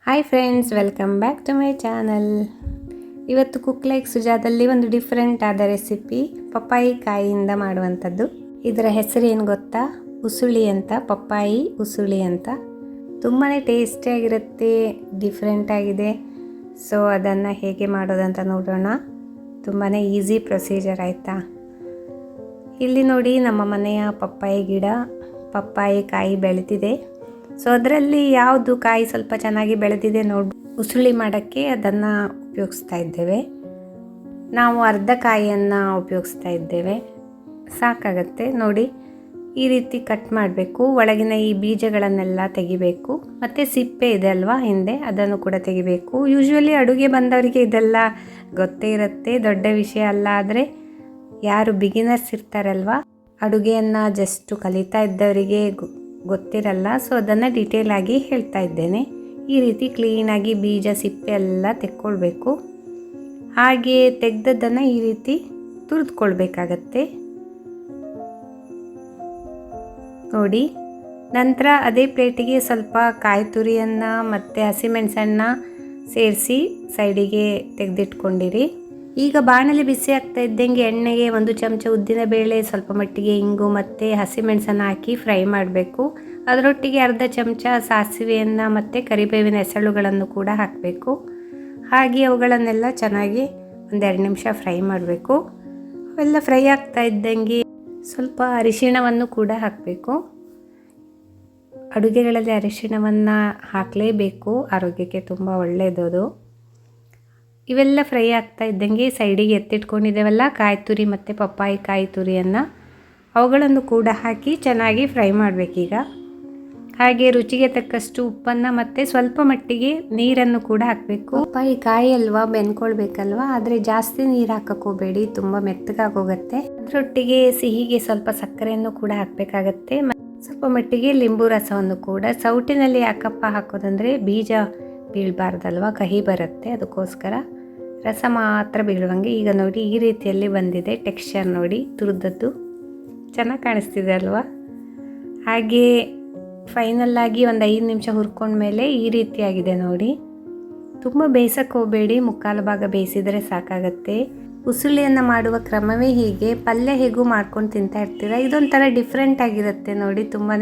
Hi friends, welcome back to my channel. ಇವತ್ತು cook like ಸುಜಾದಲ್ಲಿ ಒಂದು ಡಿಫ್ರೆಂಟ್ ಆದ ರೆಸಿಪಿ ಪಪ್ಪಾಯಿ ಕಾಯಿಯಿಂದ ಮಾಡುವಂಥದ್ದು. ಇದರ ಹೆಸರು ಏನು ಗೊತ್ತಾ? ಉಸುಳಿ ಅಂತ. ಪಪ್ಪಾಯಿ ಉಸುಳಿ ಅಂತ. ತುಂಬಾ ಟೇಸ್ಟಿಯಾಗಿರುತ್ತೆ, ಡಿಫ್ರೆಂಟ್ ಆಗಿದೆ. ಸೊ ಅದನ್ನು ಹೇಗೆ ಮಾಡೋದಂತ ನೋಡೋಣ. ತುಂಬಾ ಈಸಿ ಪ್ರೊಸೀಜರ್ ಆಯಿತಾ. ಇಲ್ಲಿ ನೋಡಿ, ನಮ್ಮ ಮನೆಯ ಪಪ್ಪಾಯಿ ಗಿಡ, ಪಪ್ಪಾಯಿ ಕಾಯಿ ಬೆಳೆದಿದೆ. ಸೊ ಅದರಲ್ಲಿ ಯಾವುದು ಕಾಯಿ ಸ್ವಲ್ಪ ಚೆನ್ನಾಗಿ ಬೆಳೆದಿದೆ ನೋಡಿ ಉಸುಳಿ ಮಾಡೋಕ್ಕೆ ಅದನ್ನು ಉಪಯೋಗಿಸ್ತಾ ಇದ್ದೇವೆ. ನಾವು ಅರ್ಧ ಕಾಯಿಯನ್ನು ಉಪಯೋಗಿಸ್ತಾ ಇದ್ದೇವೆ, ಸಾಕಾಗತ್ತೆ. ನೋಡಿ, ಈ ರೀತಿ ಕಟ್ ಮಾಡಬೇಕು. ಒಳಗಿನ ಈ ಬೀಜಗಳನ್ನೆಲ್ಲ ತೆಗಿಬೇಕು. ಮತ್ತು ಸಿಪ್ಪೆ ಇದೆ ಅಲ್ವಾ ಹಿಂದೆ, ಅದನ್ನು ಕೂಡ ತೆಗಿಬೇಕು. ಯೂಶ್ವಲಿ ಅಡುಗೆ ಬಂದವರಿಗೆ ಇದೆಲ್ಲ ಗೊತ್ತೇ ಇರುತ್ತೆ, ದೊಡ್ಡ ವಿಷಯ ಅಲ್ಲ. ಆದರೆ ಯಾರು ಬಿಗಿನರ್ಸ್ ಇರ್ತಾರಲ್ವ, ಅಡುಗೆಯನ್ನು ಜಸ್ಟು ಕಲಿತಾ ಇದ್ದವರಿಗೆ ಗೊತ್ತಿರಲ್ಲ. ಸೊ ಅದನ್ನು ಡೀಟೇಲ್ ಆಗಿ ಹೇಳ್ತಾ ಇದ್ದೇನೆ. ಈ ರೀತಿ ಕ್ಲೀನಾಗಿ ಬೀಜ ಸಿಪ್ಪೆ ಎಲ್ಲ ತೆಕ್ಕೊಳ್ಬೇಕು. ಹಾಗೆ ತೆಗೆದದ್ದನ್ನು ಈ ರೀತಿ ತುರಿದುಕೊಳ್ಬೇಕಾಗತ್ತೆ ನೋಡಿ. ನಂತರ ಅದೇ ಪ್ಲೇಟಿಗೆ ಸ್ವಲ್ಪ ಕಾಯಿ ತುರಿಯನ್ನು ಮತ್ತು ಹಸಿಮೆಣಸನ್ನು ಸೇರಿಸಿ ಸೈಡಿಗೆ ತೆಗೆದಿಟ್ಕೊಂಡಿರಿ. ಈಗ ಬಾಣಲೆ ಬಿಸಿ ಆಗ್ತಾ ಇದ್ದಂಗೆ ಎಣ್ಣೆಗೆ 1 ಚಮಚ ಉದ್ದಿನಬೇಳೆ, ಸ್ವಲ್ಪ ಮಟ್ಟಿಗೆ ಇಂಗು ಮತ್ತು ಹಸಿಮೆಣಸನ್ನು ಹಾಕಿ ಫ್ರೈ ಮಾಡಬೇಕು. ಅದರೊಟ್ಟಿಗೆ ಅರ್ಧ ಚಮಚ ಸಾಸಿವೆಯನ್ನು ಮತ್ತು ಕರಿಬೇವಿನ ಎಸಳುಗಳನ್ನು ಕೂಡ ಹಾಕಬೇಕು. ಹಾಗೆ ಅವುಗಳನ್ನೆಲ್ಲ ಚೆನ್ನಾಗಿ 1-2 ನಿಮಿಷ ಫ್ರೈ ಮಾಡಬೇಕು. ಅವೆಲ್ಲ ಫ್ರೈ ಆಗ್ತಾ ಇದ್ದಂಗೆ ಸ್ವಲ್ಪ ಅರಿಶಿಣವನ್ನು ಕೂಡ ಹಾಕಬೇಕು. ಅಡುಗೆಗಳಲ್ಲಿ ಅರಿಶಿಣವನ್ನು ಹಾಕಲೇಬೇಕು, ಆರೋಗ್ಯಕ್ಕೆ ತುಂಬ ಒಳ್ಳೆಯದು. ಇವೆಲ್ಲ ಫ್ರೈ ಆಗ್ತಾ ಇದ್ದಂಗೆ ಸೈಡಿಗೆ ಎತ್ತಿಟ್ಕೊಂಡಿದ್ದೇವಲ್ಲ ಕಾಯಿ ತುರಿ ಮತ್ತು ಪಪ್ಪಾಯಿ ಕಾಯಿ ತುರಿಯನ್ನು, ಅವುಗಳನ್ನು ಕೂಡ ಹಾಕಿ ಚೆನ್ನಾಗಿ ಫ್ರೈ ಮಾಡಬೇಕೀಗ. ಹಾಗೆ ರುಚಿಗೆ ತಕ್ಕಷ್ಟು ಉಪ್ಪನ್ನು ಮತ್ತು ಸ್ವಲ್ಪ ಮಟ್ಟಿಗೆ ನೀರನ್ನು ಕೂಡ ಹಾಕಬೇಕು. ಪಪ್ಪಾಯಿ ಕಾಯಿ ಅಲ್ವಾ, ಬೆಂದ್ಕೊಳ್ಬೇಕಲ್ವ, ಆದರೆ ಜಾಸ್ತಿ ನೀರು ಹಾಕೋಬೇಡಿ, ತುಂಬ ಮೆತ್ತಗಾಗೋಗುತ್ತೆ. ಅದರೊಟ್ಟಿಗೆ ಸಿಹಿಗೆ ಸ್ವಲ್ಪ ಸಕ್ಕರೆಯನ್ನು ಕೂಡ ಹಾಕಬೇಕಾಗತ್ತೆ. ಸ್ವಲ್ಪ ಮಟ್ಟಿಗೆ ಲಿಂಬು ರಸವನ್ನು ಕೂಡ. ಸೌಟಿನಲ್ಲಿ ಯಾಕಪ್ಪ ಹಾಕೋದಂದರೆ ಬೀಜ ಬೀಳಬಾರ್ದಲ್ವ, ಕಹಿ ಬರುತ್ತೆ, ಅದಕ್ಕೋಸ್ಕರ ರಸ ಮಾತ್ರ ಬೀಳುವಂಗೆ. ಈಗ ನೋಡಿ, ಈ ರೀತಿಯಲ್ಲಿ ಬಂದಿದೆ ಟೆಕ್ಸ್ಚರ್ ನೋಡಿ, ತುರಿದದ್ದು ಚೆನ್ನಾಗಿ ಕಾಣಿಸ್ತಿದೆ ಅಲ್ವಾ. ಹಾಗೆ ಫೈನಲ್ಲಾಗಿ 5 ನಿಮಿಷ ಹುರ್ಕೊಂಡ್ಮೇಲೆ ಈ ರೀತಿಯಾಗಿದೆ ನೋಡಿ. ತುಂಬ ಬೇಯಿಸಕ್ಕೆ ಹೋಗಬೇಡಿ, ಮುಕ್ಕಾಲು ಭಾಗ ಬೇಯಿಸಿದರೆ ಸಾಕಾಗತ್ತೆ. ಉಸುಳಿಯನ್ನು ಮಾಡುವ ಕ್ರಮವೇ ಹೀಗೆ. ಪಲ್ಯ ಹೇಗೂ ಮಾಡ್ಕೊಂಡು ತಿಂತಾ ಇರ್ತೀರ, ಇದೊಂಥರ ಡಿಫ್ರೆಂಟ್ ಆಗಿರುತ್ತೆ ನೋಡಿ, ತುಂಬಾ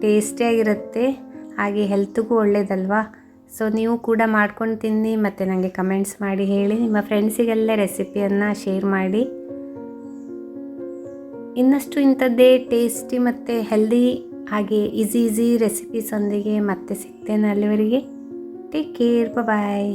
ಟೇಸ್ಟಿಯಾಗಿರುತ್ತೆ. ಹಾಗೆ ಹೆಲ್ತ್ಗೂ ಒಳ್ಳೇದಲ್ವಾ. ಸೊ ನೀವು ಕೂಡ ಮಾಡ್ಕೊಂಡು ತಿನ್ನಿ ಮತ್ತು ನನಗೆ ಕಮೆಂಟ್ಸ್ ಮಾಡಿ ಹೇಳಿ. ನಿಮ್ಮ ಫ್ರೆಂಡ್ಸಿಗೆಲ್ಲ ರೆಸಿಪಿಯನ್ನು ಶೇರ್ ಮಾಡಿ. ಇನ್ನಷ್ಟು ಇಂಥದ್ದೇ ಟೇಸ್ಟಿ ಮತ್ತು ಹೆಲ್ದಿ ಹಾಗೆ ಈಸಿ ರೆಸಿಪೀಸೊಂದಿಗೆ ಮತ್ತೆ ಸಿಗ್ತೇನೆ. ಅಲ್ಲಿವರೆಗೆ ಟೇಕ್ ಕೇರ್, ಬಾಯ್.